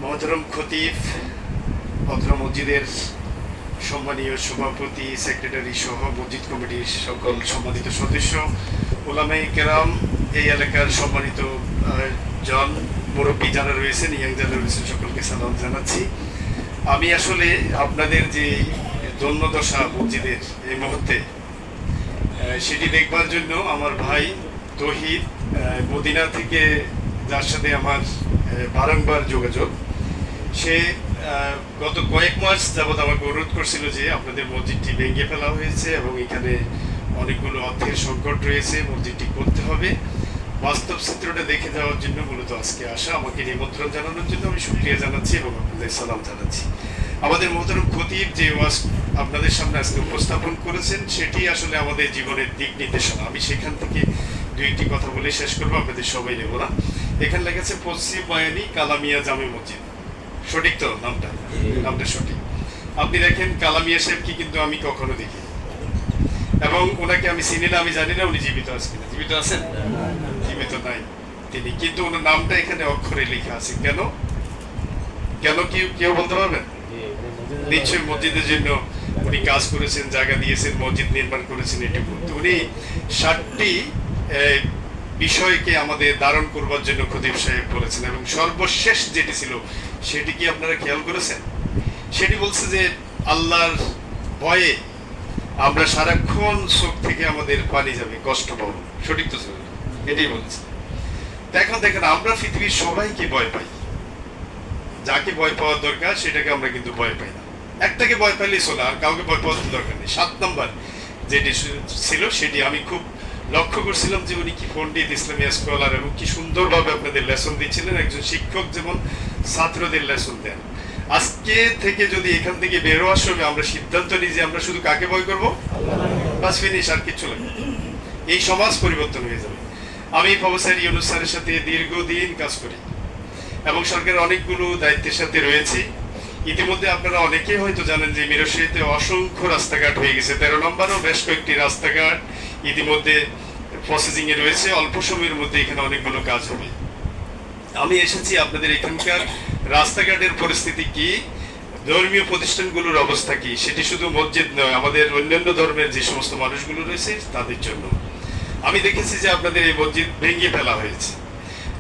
মহতরম খতিব, অত্র মসজিদের সম্মানীয় সভাপতি, সেক্রেটারি সহ মসজিদ কমিটির সকল সম্মানিত সদস্য, ওলামায়ে কেরাম, এই এলাকার সম্মানিত জন মুরব্বী যারা রয়েছেন, ইয়াং যারা রয়েছেন, সকলকে সালাম জানাচ্ছি। আমি আসলে আপনাদের যে দন্যদশা মসজিদের এই মুহূর্তে, সেটি দেখবার জন্য আমার ভাই তৌহিদ মদিনা থেকে, যার সাথে আমার বারংবার যোগাযোগ, সে গত কয়েক মাস যাবৎ আমাকে অনুরোধ করছিল যে আপনাদের মসজিদটি ভেঙে ফেলা হয়েছে এবং এখানে অনেকগুলো অর্থের সংকট রয়েছে, মসজিদটি করতে হবে। বাস্তব চিত্রটা দেখে যাওয়ার জন্য মূলত আজকে আসা, আমাকে নিমন্ত্রণ জানানোর জন্য আমি শুকরিয়া জানাচ্ছি এবং আপনাদের সালাম জানাচ্ছি। আমাদের মহতরম খতিব যে ওয়াজ আপনাদের সামনে আজকে উপস্থাপন করেছেন, সেটি আসলে আমাদের জীবনের দিক নির্দেশনা। আমি সেখান থেকে দুই একটি কথা বলে শেষ করবো, আপনাদের সবাই নেব না। এখানে লেগেছে পশ্চিম বায়ানি কালামিয়া জামে মসজিদ, সঠিক তো? নামটা সঠিক। আপনি দেখেন কালামিয়া সাহেবকে কিন্তু আমি কখনো দেখি, এবং ওনাকে আমি চিনি না, আমি জানি না উনি জীবিত আছেন কিনা। জীবিত আছেন? জীবিত নাই তিনি, কিন্তু ওনার নামটা এখানে অক্ষরে লেখা আছে। কেন কেন কেউ বলতে পারবেন? নিশ্চয়ই মসজিদের জন্য উনি কাজ করেছেন, জায়গা দিয়েছেন, মসজিদ নির্মাণ করেছেন। এটুকু উনি 60টি বিষয়কে আমাদের ধারণ করবার জন্য খতিব সাহেব বলেছেন, এবং সর্বশেষ যেটি ছিল সেটি কি আপনারা খেয়াল করেছেন? সেটি বলছে যে আল্লাহর ভয়ে আমরা সারাক্ষণ চোখ থেকে আমাদের পানি যাবে, কষ্ট পাবো। সঠিক তো ছিল? এটাই বলছে। এখন দেখেন, আমরা পৃথিবীর সবাইকে ভয় পাই, যাকে ভয় পাওয়ার দরকার সেটাকে আমরা কিন্তু ভয় পাই না। একটাকে ভয় পাইলেই চলে, আর কাউকে ভয় পাওয়ার দরকার নেই। 7 নম্বর যেটি ছিল সেটি আমি খুব লক্ষ্য করছিলাম যে উনি কি পণ্ডিত, ইসলামিয়া স্কলার, এবং কি সুন্দরভাবে আপনাদের লেসন দিচ্ছিলেন। একজন শিক্ষক যেমন ছাত্রদের লেসন দেন। আজকে থেকে যদি এখান থেকে বের হওয়ার সময় আমরা সিদ্ধান্ত নিই যে আমরা শুধু কাকে ভয় করবো, বাস ফিনিশ, আর কিছু লাগবে, এই সমাজ পরিবর্তন হয়ে যাবে। আমি প্রফেসর ইউনূস স্যারের সাথে দীর্ঘদিন কাজ করি এবং সরকারের অনেকগুলো দায়িত্বের সাথে রয়েছি। ইতিমধ্যে আপনারা অনেকেই হয়তো জানেন যে মিরসরাইতে অসংখ্য রাস্তাঘাট হয়ে গেছে। 13 নম্বরও বেশ কয়েকটি রাস্তাঘাট ইতিমধ্যে প্রসেসিং এ রয়েছে। অল্প সময়ের মধ্যে এখানে অনেকগুলো কাজ হবে। আমি এসেছি আপনাদের এখানকার রাস্তাঘাটের পরিস্থিতি কি, ধর্মীয় প্রতিষ্ঠানগুলোর অবস্থা কি, সেটি শুধু মসজিদ নয়, আমাদের অন্যান্য ধর্মের যে সমস্ত মানুষগুলো রয়েছে তাদের জন্য। আমি দেখেছি যে আপনাদের এই মসজিদ ভেঙে ফেলা হয়েছে।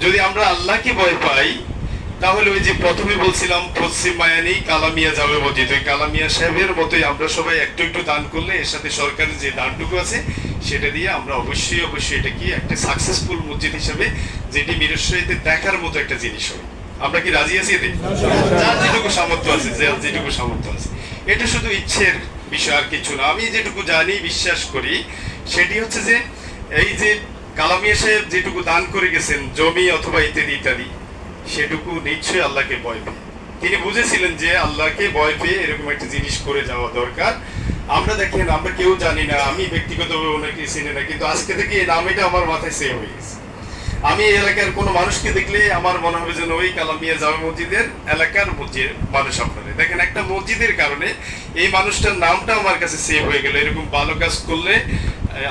যদি আমরা আল্লাহকে ভয় পাই, তাহলে ওই যে প্রথমে বলছিলাম পশ্চিম বায়ানি কালামিয়া জামে মসজিদ, ওই কালামিয়া সাহেবের মতোই আমরা সবাই একটু একটু দান করলে, এর সাথে সরকারের যে দানটুকু আছে সেটা দিয়ে আমরা অবশ্যই এটা কি একটা সাকসেসফুল মসজিদ হিসেবে, যেটি মিরসরাইতে দেখার মতো একটা জিনিস হবে। আমরা কি রাজি আছি এতে? যার যেটুকু সামর্থ্য আছে, যেটুকু সামর্থ্য আছে, এটা শুধু ইচ্ছের বিষয়, আর কিছু না। আমি যেটুকু জানি, বিশ্বাস করি, সেটি হচ্ছে যে এই যে কালামিয়া সাহেব যেটুকু দান করে গেছেন, জমি অথবা ইত্যাদি ইত্যাদি, সেটুকু নিশ্চয়ই আল্লাহকে ভয় পেয়ে তিনি বুঝেছিলেন যে আল্লাহকে ভয় পেয়ে এরকম একটা জিনিস করে যাওয়া দরকার। আমরা দেখেন, আমরা কেউ জানি না, আমি ব্যক্তিগতভাবে ওনাকে চিনি না, কিন্তু আজকে থেকে এই নাম এটা আমার মাথায় সেভ হয়ে গেছে। আমি এই এলাকার কোনো মানুষকে দেখলে আমার মনে হবে যেন ওই কালামিয়া জামে মসজিদের এলাকার মানুষ। আপনারা দেখেন, একটা মসজিদের কারণে এই মানুষটার নামটা আমার কাছে সেভ হয়ে গেল। এরকম ভালো কাজ করলে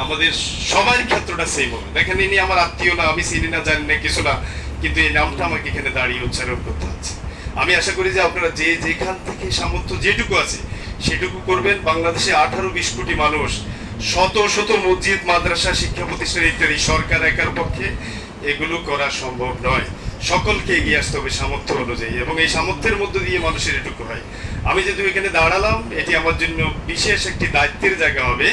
আমাদের সবার ক্ষেত্রটা সেভ হবে। দেখেন, ইনি আমার আত্মীয় না, আমি চিনি না, জানি না, কিছু না, কিন্তু এই নামটা আমাকে এখানে দাঁড়িয়ে উচ্চারণ করতে হচ্ছে। আমি আশা করি যে আপনারা যে যেখান থেকে সামর্থ্য যেটুকু আছে সেটুকু করবেন। বাংলাদেশে 18-20 কোটি মানুষ, শত শত মসজিদ, মাদ্রাসা, শিক্ষা প্রতিষ্ঠান ইত্যাদি, সরকার একার পক্ষে এগুলো করা সম্ভব নয়। সকলকে এগিয়ে আসতে হবে সামর্থ্য অনুযায়ী, এবং এই সামর্থ্যের মধ্যে দিয়ে মানুষের এটুকু হয়। আমি যেহেতু এখানে দাঁড়ালাম, এটি আমার জন্য বিশেষ একটি দায়িত্বের জায়গা হবে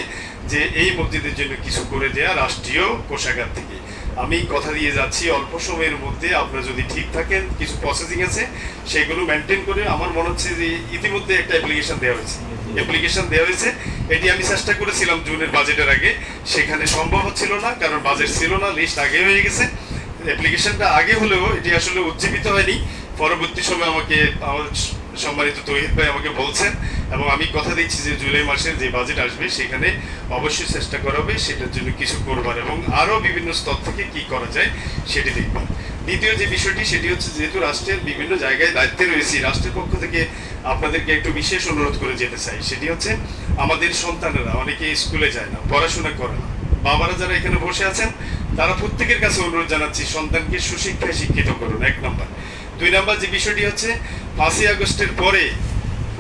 যে এই মসজিদের জন্য কিছু করে দেয়া রাষ্ট্রীয় কোষাগার থেকে। আমি কথা দিয়ে যাচ্ছি, অল্প সময়ের মধ্যে আপনারা যদি ঠিক থাকেন, কিছু প্রসেসিং আছে সেগুলো মেনটেন করে, আমার মনে হচ্ছে যে ইতিমধ্যে একটা অ্যাপ্লিকেশন দেওয়া হয়েছে। এটি আমি চেষ্টা করেছিলাম জুনের বাজেটের আগে, সেখানে সম্ভব হচ্ছিল না, কারণ বাজেট ছিল না, লিস্ট আগে হয়ে গেছে। অ্যাপ্লিকেশনটা আগে হলেও এটি আসলে উজ্জীবিত হয়নি। পরবর্তী সময় আমাকে আমার সম্মানিত তৌহিদ ভাই আমাকে বলছেন, এবং আমি কথা দিচ্ছি যে জুলাই মাসের যে বাজেট আসবে সেখানে অবশ্যই চেষ্টা করা হবে সেটার জন্য কিছু করবার, এবং আরও বিভিন্ন স্তর থেকে কি করা যায় সেটি দেখবার। দ্বিতীয় যে বিষয়টি, সেটি হচ্ছে যেহেতু রাষ্ট্রের বিভিন্ন জায়গায় দায়িত্বে রয়েছি, রাষ্ট্রের পক্ষ থেকে আপনাদেরকে একটু বিশেষ অনুরোধ করে যেতে চাই। সেটি হচ্ছে আমাদের সন্তানেরা অনেকে স্কুলে যায় না, পড়াশোনা করে না। বাবারা যারা এখানে বসে আছেন, তারা প্রত্যেকের কাছে অনুরোধ জানাচ্ছি, সন্তানকে সুশিক্ষায় শিক্ষিত করুন, 1 নম্বর। 2 নম্বর যে বিষয়টি হচ্ছে 5ই আগস্টের পরে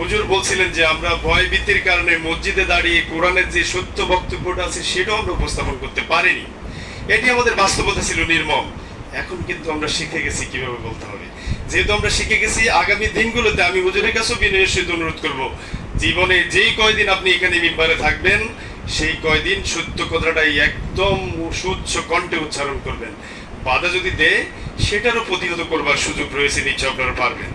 হুজুর বলছিলেন যে আমরা ভয়ভীতির কারণে মসজিদে দাঁড়িয়ে কোরআনের যে সত্য বক্তব্যটা আছে সেটাও আমরা উপস্থাপন করতে পারিনি। এটি আমাদের বাস্তবতা ছিল নির্মম। এখন কিন্তু আমরা শিখে গেছি কিভাবে বলতে হবে। যেহেতু আমরা শিখে গেছি, আগামী দিনগুলোতে আমি হুজুরের কাছেও বিনয়ের সহিত অনুরোধ করব, জীবনে যেই কয়দিন আপনি এখানে মিম্বারে থাকবেন সেই কয়দিন সত্য কথাটাই একদম সুচ্ছ কণ্ঠে উচ্চারণ করবেন। বাধা যদি দেয় সেটারও প্রতিহত করবার সুযোগ রয়েছে, নিশ্চয় আপনারা পারবেন।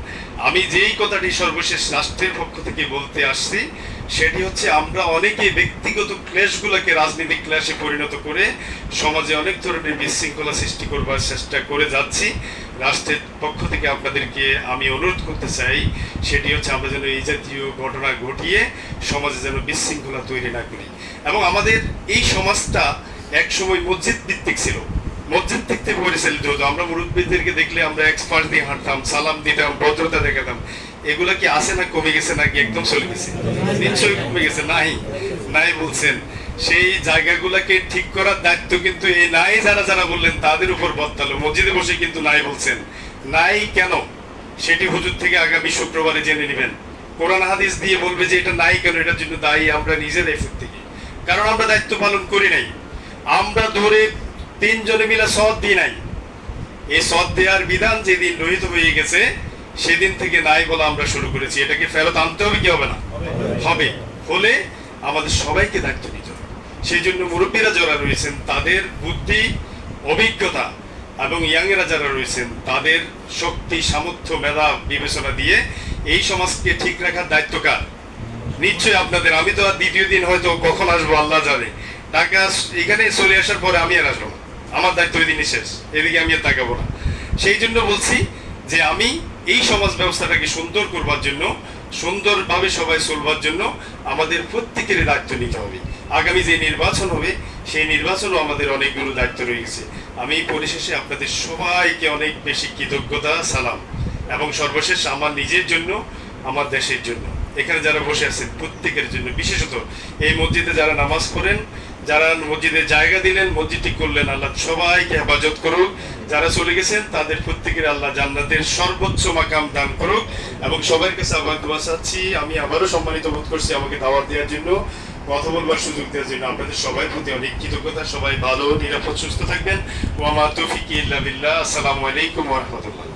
আমি যেই কথাটি সর্বশেষ রাষ্ট্রের পক্ষ থেকে বলতে আসছি সেটি হচ্ছে, আমরা অনেকে ব্যক্তিগত ক্লেশগুলোকে রাজনৈতিক ক্লেশে পরিণত করে সমাজে অনেক ধরনের বিশৃঙ্খলা সৃষ্টি করবার চেষ্টা করে যাচ্ছি। রাষ্ট্রের পক্ষ থেকে আপনাদেরকে আমি অনুরোধ করতে চাই, সেটি হচ্ছে আমরা যেন এই জাতীয় ঘটনা ঘটিয়ে সমাজে যেন বিশৃঙ্খলা তৈরি না করি। এবং আমাদের এই সমাজটা একসময় মসজিদ ভিত্তিক ছিল, মসজিদ থেকে পরিচালিত হতো। আমরা মুরব্বীদেরকে দেখলে আমরা এক্সপার্ট দিয়ে হাঁটতাম, সালাম দিতাম, ভদ্রতা দেখাতাম। এগুলা কি আছে না কমে গেছে নাকি একদম চলে গেছে? নিশ্চয়ই কমে গেছে। নাই বলছেন। সেই জায়গাগুলোকে ঠিক করার দায়িত্ব কিন্তু এই নাই যারা যারা বললেন তাদের উপর বর্তালো। মসজিদে বসে কিন্তু নাই বলছেন। নাই কেন সেটি হুজুর থেকে আগামী শুক্রবারে জেনে নেবেন। কোরআন হাদিস দিয়ে বলবে যে এটা নাই কেন, এটার জন্য দায়ী আমরা নিজেরাই থেকে। কারণ আমরা দায়িত্ব পালন করি নাই। আমরা ধরে 3 জনে মিলে সদ দিই নাই। এই সদ দেওয়ার বিধান যেদিন রহিত হয়ে গেছে সেদিন থেকে নাই বলা আমরা শুরু করেছি। এটাকে ফেরত আনতে হবে কি হবে না? হবে। হলে আমাদের সবাইকে দায়িত্ব নিতে হবে। সেই জন্য মুরব্বীরা যারা রয়েছেন তাদের বুদ্ধি, অভিজ্ঞতা এবং ইয়াংয়েরা যারা রয়েছেন তাদের শক্তি, সামর্থ্য, মেধা বিবেচনা দিয়ে এই সমাজকে ঠিক রাখার দায়িত্ব কার? নিশ্চয়ই আপনাদের। আমি তো আর দ্বিতীয় দিন হয়তো কখন আসবো আল্লাহ জানে। টাকা এখানে চলে আসার পরে আমি আর আসবো না, আমার দায়িত্ব ওই দিনই শেষ, এদিকে আমি আর তাকাবো না। সেই জন্য বলছি যে আমি এই সমাজ ব্যবস্থাটাকে সুন্দর করবার জন্য, সুন্দরভাবে সবাই চলবার জন্য আমাদের প্রত্যেকের দায়িত্ব নিতে হবে। আগামী যে নির্বাচন হবে সেই নির্বাচনও আমাদের অনেকগুলো দায়িত্ব রয়েছে। আমি পরিশেষে আপনাদের সবাইকে অনেক বেশি কৃতজ্ঞতা, সালাম, এবং সর্বশেষ আমার নিজের জন্য, আমার দেশের জন্য, এখানে যারা বসে আছেন প্রত্যেকের জন্য, বিশেষত এই মসজিদে যারা নামাজ পড়েন, যারা মসজিদে জায়গা দিলেন, মসজিদটি করলেন, আল্লাহ সবাইকে হেফাজত করুক। যারা চলে গেছেন তাদের প্রত্যেকের আল্লাহ জান্নাতের সর্বোচ্চ মাকাম দান করুক। এবং সবার কাছে আবার দোয়া চাচ্ছি। আমি আবারও সম্মানিত বোধ করছি আমাকে দাওয়াত দেওয়ার জন্য, কথা বলবার সুযোগ দেওয়ার জন্য। আপনাদের সবাই প্রতি অনেক কৃতজ্ঞতা। সবাই ভালো, নিরাপদ, সুস্থ থাকবেন। ওয়া মা তৌফিকি ইল্লা বিল্লাহ। আসসালামু আলাইকুম ওয়া রাহমাতুল্লাহ।